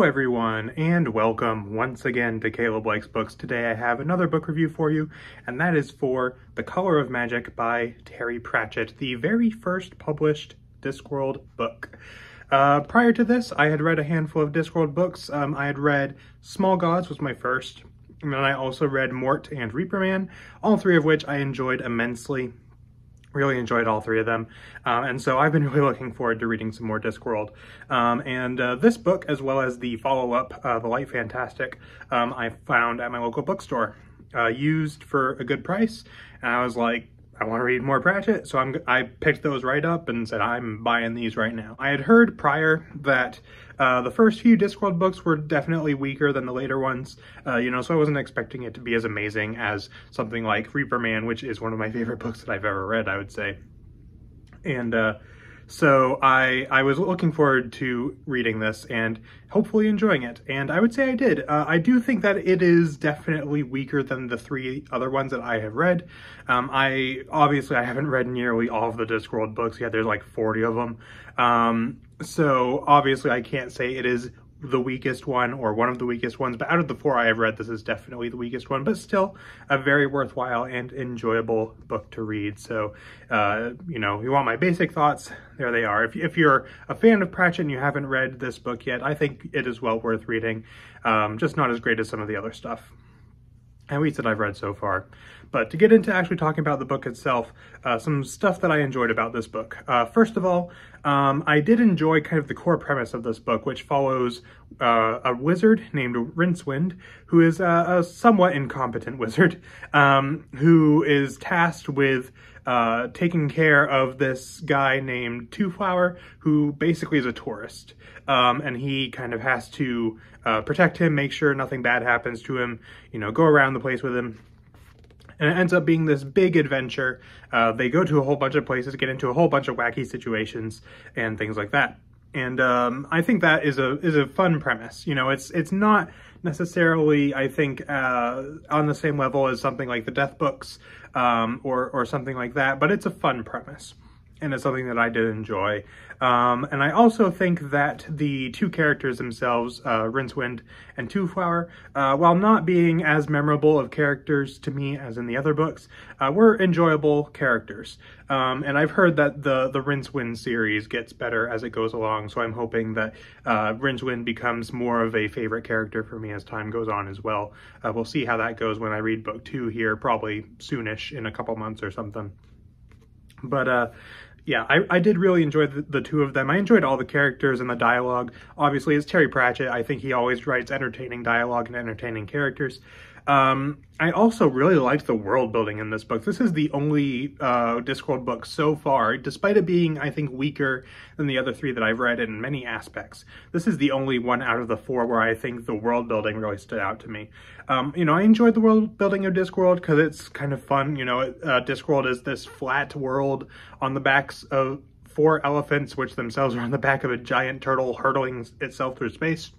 Hello everyone, and welcome once again to Caleb Likes Books. Today I have another book review for you, and that is for The Color of Magic by Terry Pratchett, the very first published Discworld book. Prior to this, I had read a handful of Discworld books. I had read Small Gods was my first, and then I also read Mort and Reaper Man, all three of which I enjoyed immensely. Really enjoyed all three of them, and so I've been really looking forward to reading some more Discworld. This book, as well as the follow-up, The Light Fantastic, I found at my local bookstore, used for a good price, and I was like, I want to read more Pratchett, so I picked those right up and said, I'm buying these right now. I had heard prior that the first few Discworld books were definitely weaker than the later ones, so I wasn't expecting it to be as amazing as something like Reaper Man, which is one of my favorite books that I've ever read, I would say. And so I was looking forward to reading this and hopefully enjoying it, and I would say I did. I do think that it is definitely weaker than the three other ones that I have read. Obviously I haven't read nearly all of the Discworld books yet. There's like 40 of them. So obviously I can't say it is the weakest one or one of the weakest ones, but out of the four I have read, this is definitely the weakest one, but still a very worthwhile and enjoyable book to read. So, you want my basic thoughts, there they are. If you're a fan of Pratchett and you haven't read this book yet, I think it is well worth reading, just not as great as some of the other stuff, at least that I've read so far. But to get into actually talking about the book itself, some stuff that I enjoyed about this book. First of all, I did enjoy kind of the core premise of this book, which follows a wizard named Rincewind, who is a somewhat incompetent wizard, who is tasked with taking care of this guy named Twoflower, who basically is a tourist. And he kind of has to protect him, make sure nothing bad happens to him, go around the place with him. And it ends up being this big adventure. They go to a whole bunch of places, get into a whole bunch of wacky situations and things like that. And I think that is a fun premise. It's not necessarily, I think, on the same level as something like the Death books or something like that, but it's a fun premise. And it's something that I did enjoy. And I also think that the two characters themselves, Rincewind and Twoflower, while not being as memorable of characters to me as in the other books, were enjoyable characters. And I've heard that the Rincewind series gets better as it goes along, so I'm hoping that Rincewind becomes more of a favorite character for me as time goes on as well. We'll see how that goes when I read book 2 here, probably soonish, in a couple months or something. But yeah, I did really enjoy the two of them. I enjoyed all the characters and the dialogue. Obviously, it's Terry Pratchett. I think he always writes entertaining dialogue and entertaining characters. I also really liked the world building in this book. This is the only Discworld book so far, despite it being, I think, weaker than the other three that I've read in many aspects. This is the only one out of the 4 where I think the world building really stood out to me. I enjoyed the world building of Discworld because it's kind of fun. Discworld is this flat world on the backs of 4 elephants, which themselves are on the back of a giant turtle hurtling itself through space.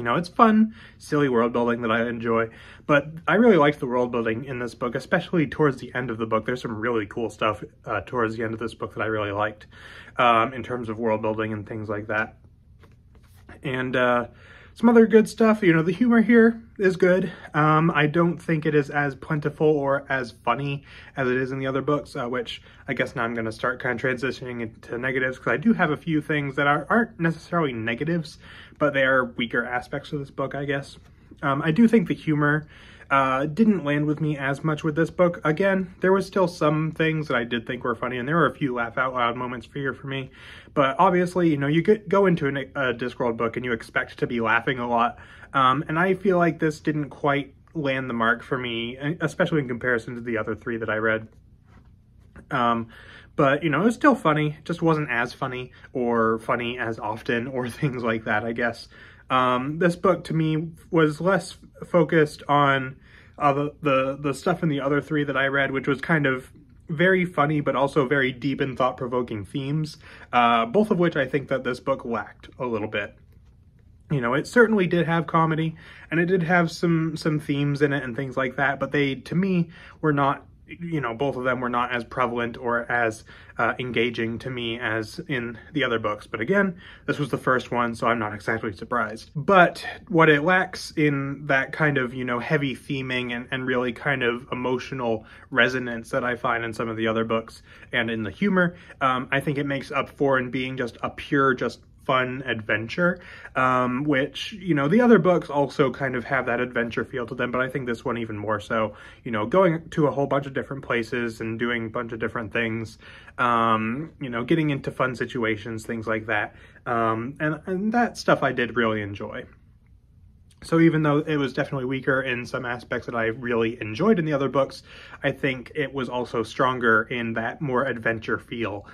It's fun, silly world building that I enjoy, but I really liked the world building in this book, especially towards the end of the book. There's some really cool stuff towards the end of this book that I really liked in terms of world building and things like that. And some other good stuff, the humor here is good. I don't think it is as plentiful or as funny as it is in the other books, which I guess now I'm going to start kind of transitioning into negatives, because I do have a few things that aren't necessarily negatives, but they are weaker aspects of this book, I guess. I do think the humor didn't land with me as much with this book. Again, there was still some things that I did think were funny, and there were a few laugh out loud moments here for me. But obviously, you go into a Discworld book and you expect to be laughing a lot. And I feel like this didn't quite land the mark for me, especially in comparison to the other 3 that I read. But, it was still funny, just wasn't as funny or funny as often or things like that, I guess. This book, to me, was less focused on the stuff in the other 3 that I read, which was kind of very funny, but also very deep and thought-provoking themes, both of which I think that this book lacked a little bit. It certainly did have comedy, and it did have some themes in it and things like that, but they, to me, were not you know, both of them were not as prevalent or as engaging to me as in the other books. But again, this was the first one, so I'm not exactly surprised. But what it lacks in that kind of, you know, heavy theming and really kind of emotional resonance that I find in some of the other books and in the humor, I think it makes up for in being just a pure, just fun adventure, which, you know, the other books also kind of have that adventure feel to them, but I think this one even more so, you know, going to a whole bunch of different places and doing a bunch of different things, you know, getting into fun situations, things like that, and that stuff I did really enjoy. So even though it was definitely weaker in some aspects that I really enjoyed in the other books, I think it was also stronger in that more adventure feel,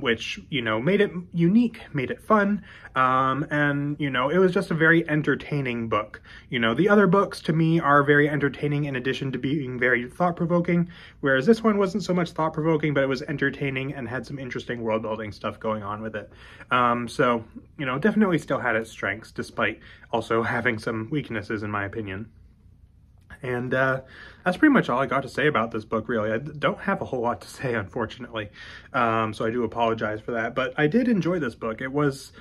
which, you know, made it unique, made it fun, and, you know, it was just a very entertaining book. You know, the other books to me are very entertaining in addition to being very thought-provoking, whereas this one wasn't so much thought-provoking, but it was entertaining and had some interesting world-building stuff going on with it. So, you know, definitely still had its strengths, despite also having some weaknesses, in my opinion. And that's pretty much all I got to say about this book, really. I don't have a whole lot to say, unfortunately, so I do apologize for that. But I did enjoy this book. It was,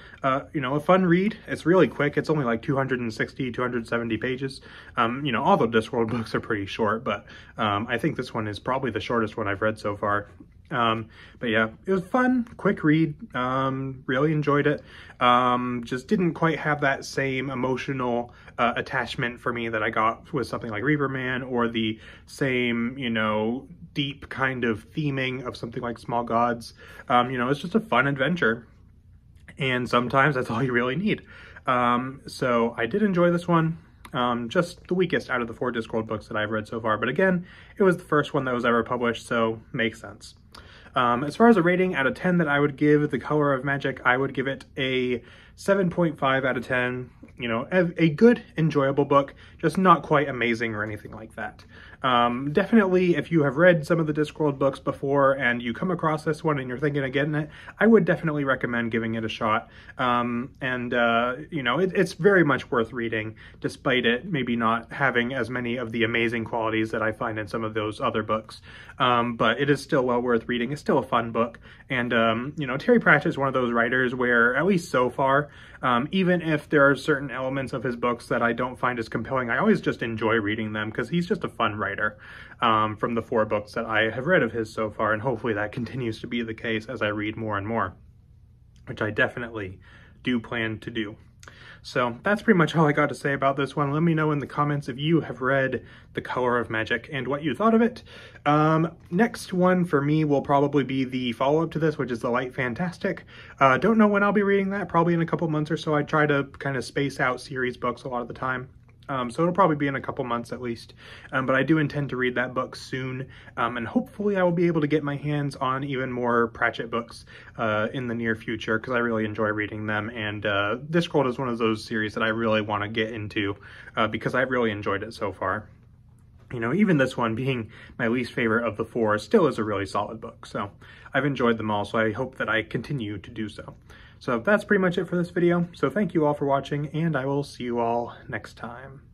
you know, a fun read. It's really quick. It's only like 260, 270 pages. You know, all the Discworld books are pretty short, but I think this one is probably the shortest one I've read so far. But yeah, it was fun, quick read, really enjoyed it. Just didn't quite have that same emotional attachment for me that I got with something like Reaper Man, or the same, you know, deep kind of theming of something like Small Gods. You know, it's just a fun adventure, and sometimes that's all you really need. So I did enjoy this one. Just the weakest out of the 4 Discworld books that I've read so far, but again, it was the first one that was ever published, so makes sense. As far as a rating out of 10 that I would give The Color of Magic, I would give it a 7.5 out of 10. You know, a good, enjoyable book, just not quite amazing or anything like that. Definitely, if you have read some of the Discworld books before and you come across this one and you're thinking of getting it, I would definitely recommend giving it a shot. You know, it's very much worth reading, despite it maybe not having as many of the amazing qualities that I find in some of those other books. But it is still well worth reading. It's still a fun book. And, you know, Terry Pratchett is one of those writers where, at least so far, even if there are certain elements of his books that I don't find as compelling, I always just enjoy reading them because he's just a fun writer from the 4 books that I have read of his so far, and hopefully that continues to be the case as I read more and more, which I definitely do plan to do. So that's pretty much all I got to say about this one. Let me know in the comments if you have read The Color of Magic and what you thought of it. Next one for me will probably be the follow-up to this, which is The Light Fantastic. Don't know when I'll be reading that, probably in a couple months or so. I try to kind of space out series books a lot of the time. So it'll probably be in a couple months at least, but I do intend to read that book soon, and hopefully I will be able to get my hands on even more Pratchett books in the near future, because I really enjoy reading them, and Discworld is one of those series that I really want to get into, because I've really enjoyed it so far. You know, even this one being my least favorite of the 4 still is a really solid book, so I've enjoyed them all, so I hope that I continue to do so. So that's pretty much it for this video. So thank you all for watching, and I will see you all next time.